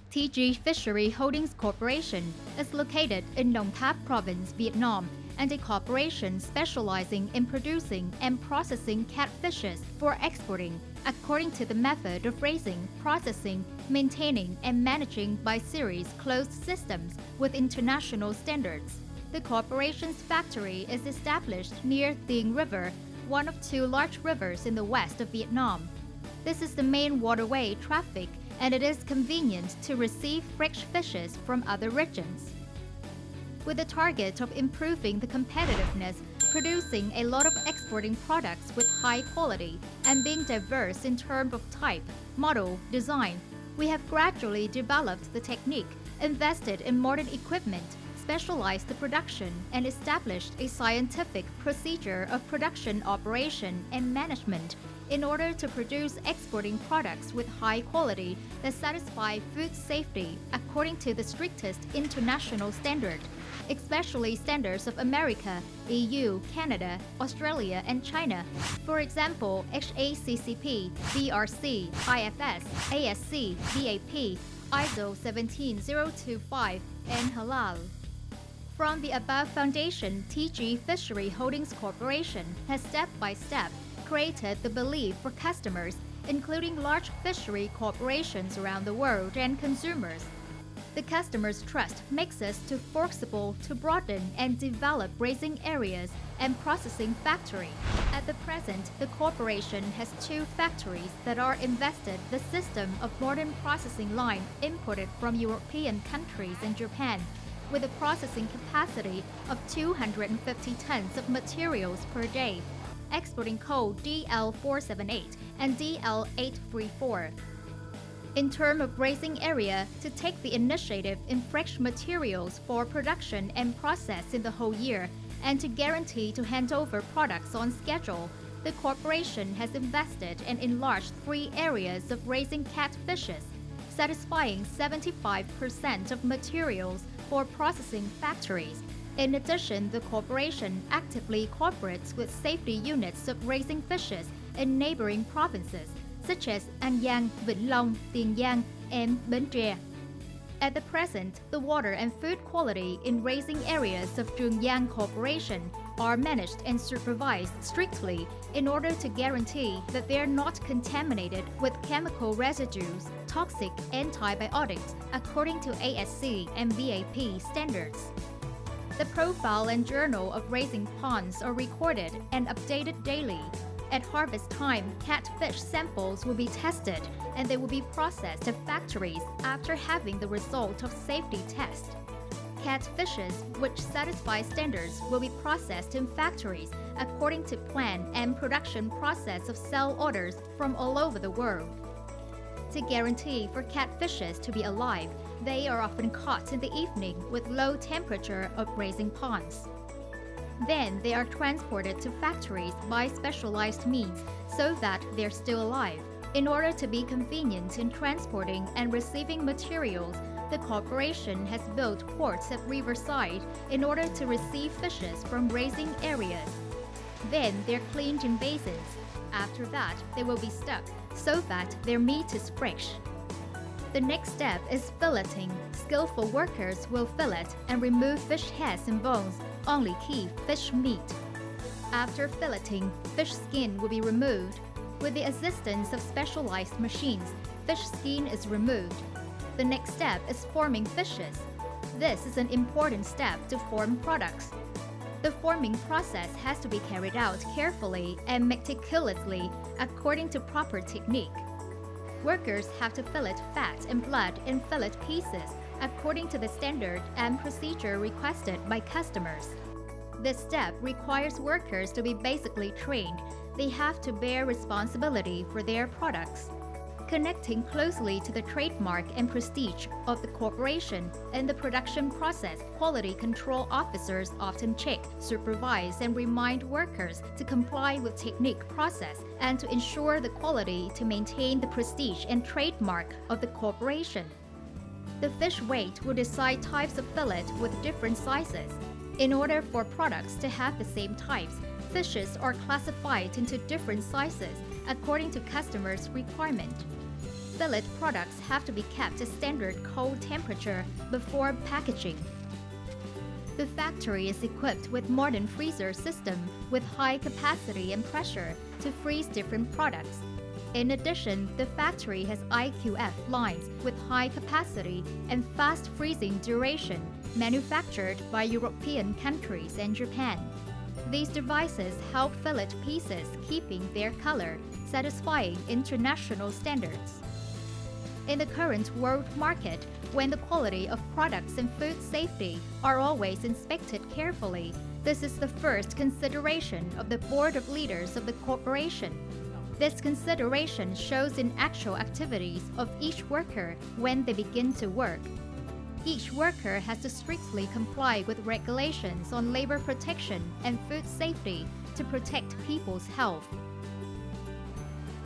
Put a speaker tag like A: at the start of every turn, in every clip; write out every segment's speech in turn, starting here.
A: TG Fishery Holdings Corporation is located in Nong Tháp Province, Vietnam, and a corporation specializing in producing and processing catfishes for exporting according to the method of raising, processing, maintaining, and managing by series closed systems with international standards. The corporation's factory is established near Dien River, one of two large rivers in the west of Vietnam. This is the main waterway traffic, and it is convenient to receive fresh fishes from other regions. With the target of improving the competitiveness, producing a lot of exporting products with high quality, and being diverse in terms of type, model, design, we have gradually developed the technique, invested in modern equipment, specialized the production, and established a scientific procedure of production operation and management in order to produce exporting products with high quality that satisfy food safety according to the strictest international standard, especially standards of America, EU, Canada, Australia, and China. For example, HACCP, BRC, IFS, ASC, DAP, ISO 17025, and Halal. From the above foundation, TG Fishery Holdings Corporation has step by step created the belief for customers, including large fishery corporations around the world and consumers. The customers' trust makes us too flexible to broaden and develop raising areas and processing factory. At the present, the corporation has two factories that are invested the system of modern processing line imported from European countries and Japan, with a processing capacity of 250 tons of materials per day, exporting code DL478 and DL834. In terms of raising area, to take the initiative in fresh materials for production and process in the whole year, and to guarantee to hand over products on schedule, the corporation has invested and enlarged 3 areas of raising catfishes, satisfying 75% of materials for processing factories. In addition, the corporation actively cooperates with safety units of raising fishes in neighboring provinces, such as An Giang, Vĩnh Long, Tiền Giang, and Bến Tre. At the present, the water and food quality in raising areas of Trường Giang Corporation are managed and supervised strictly in order to guarantee that they are not contaminated with chemical residues, toxic antibiotics, according to ASC and BAP standards. The profile and journal of raising ponds are recorded and updated daily. At harvest time, catfish samples will be tested and they will be processed at factories after having the result of safety test. Catfishes which satisfy standards will be processed in factories according to plan and production process of sell orders from all over the world. To guarantee for catfishes to be alive, they are often caught in the evening with low temperature of raising ponds. Then they are transported to factories by specialized means so that they're still alive. In order to be convenient in transporting and receiving materials, the corporation has built ports at riverside in order to receive fishes from raising areas. Then they're cleaned in basins. After that, they will be stuck so that their meat is fresh. The next step is filleting. Skillful workers will fillet and remove fish heads and bones, only keep fish meat. After filleting, fish skin will be removed. With the assistance of specialized machines, fish skin is removed. The next step is forming fishes. This is an important step to form products. The forming process has to be carried out carefully and meticulously according to proper technique. Workers have to fillet fat and blood in fillet pieces according to the standard and procedure requested by customers. This step requires workers to be basically trained. They have to bear responsibility for their products. Connecting closely to the trademark and prestige of the corporation in the production process, quality control officers often check, supervise, and remind workers to comply with technique process and to ensure the quality to maintain the prestige and trademark of the corporation. The fish weight will decide types of fillet with different sizes. In order for products to have the same types, fishes are classified into different sizes according to customers' requirement. fillet products have to be kept at standard cold temperature before packaging. The factory is equipped with modern freezer system with high capacity and pressure to freeze different products. In addition, the factory has IQF lines with high capacity and fast freezing duration manufactured by European countries and Japan. These devices help fillet pieces keeping their color, satisfying international standards. In the current world market, when the quality of products and food safety are always inspected carefully, this is the first consideration of the board of leaders of the corporation. This consideration shows in actual activities of each worker when they begin to work. Each worker has to strictly comply with regulations on labor protection and food safety to protect people's health.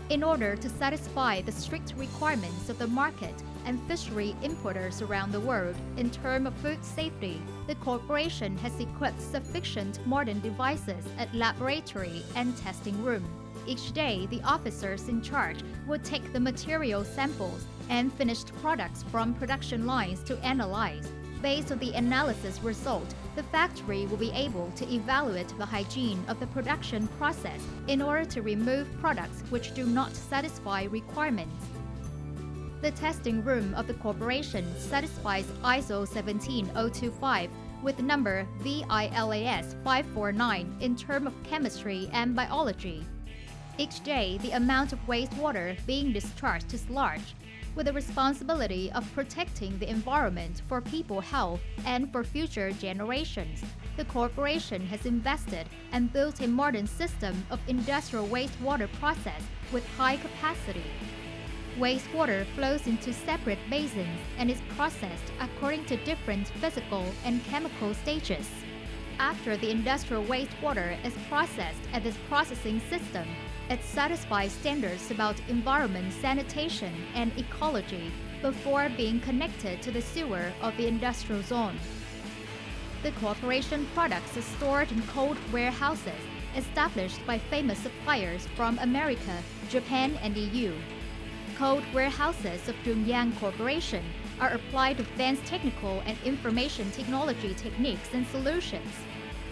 A: In order to satisfy the strict requirements of the market and fishery importers around the world in terms of food safety, the corporation has equipped sufficient modern devices at laboratory and testing room. Each day, the officers in charge will take the material samples and finished products from production lines to analyze. Based on the analysis result, the factory will be able to evaluate the hygiene of the production process in order to remove products which do not satisfy requirements. The testing room of the corporation satisfies ISO 17025 with number VILAS 549 in terms of chemistry and biology. Each day, the amount of wastewater being discharged is large, with the responsibility of protecting the environment for people's health and for future generations. The corporation has invested and built a modern system of industrial wastewater process with high capacity. Wastewater flows into separate basins and is processed according to different physical and chemical stages. After the industrial wastewater is processed at this processing system, it satisfies standards about environment, sanitation, and ecology before being connected to the sewer of the industrial zone. The corporation products are stored in cold warehouses established by famous suppliers from America, Japan, and EU. Cold warehouses of Dongyang Corporation are applied advanced technical and information technology techniques and solutions.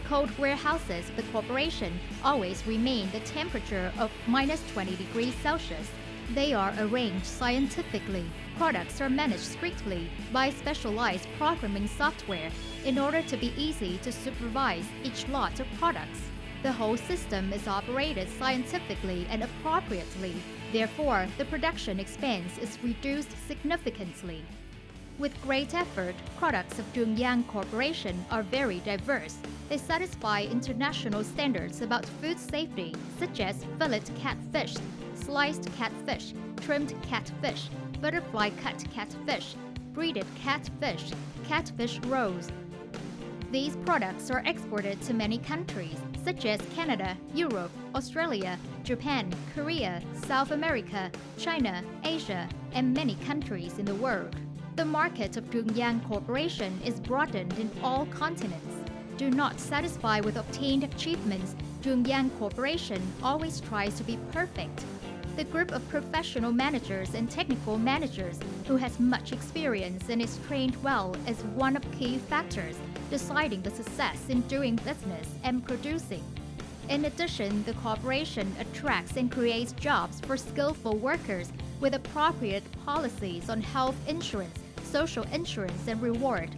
A: Cold warehouses of the corporation always remain the temperature of -20 degrees Celsius. They are arranged scientifically. Products are managed strictly by specialized programming software in order to be easy to supervise each lot of products. The whole system is operated scientifically and appropriately. Therefore, the production expense is reduced significantly. With great effort, products of Dongyang Corporation are very diverse. They satisfy international standards about food safety, such as fillet catfish, sliced catfish, trimmed catfish, butterfly cut catfish, breaded catfish, catfish rolls. These products are exported to many countries, such as Canada, Europe, Australia, Japan, Korea, South America, China, Asia, and many countries in the world. The market of Dongyang Corporation is broadened in all continents. Do not satisfy with obtained achievements, Dongyang Corporation always tries to be perfect. The group of professional managers and technical managers who has much experience and is trained well is one of key factors deciding the success in doing business and producing. In addition, the corporation attracts and creates jobs for skillful workers with appropriate policies on health insurance, social insurance, and reward.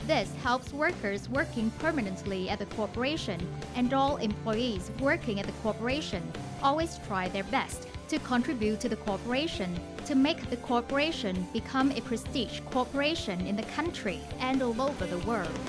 A: This helps workers working permanently at the corporation and all employees working at the corporation always try their best to contribute to the corporation to make the corporation become a prestige corporation in the country and all over the world.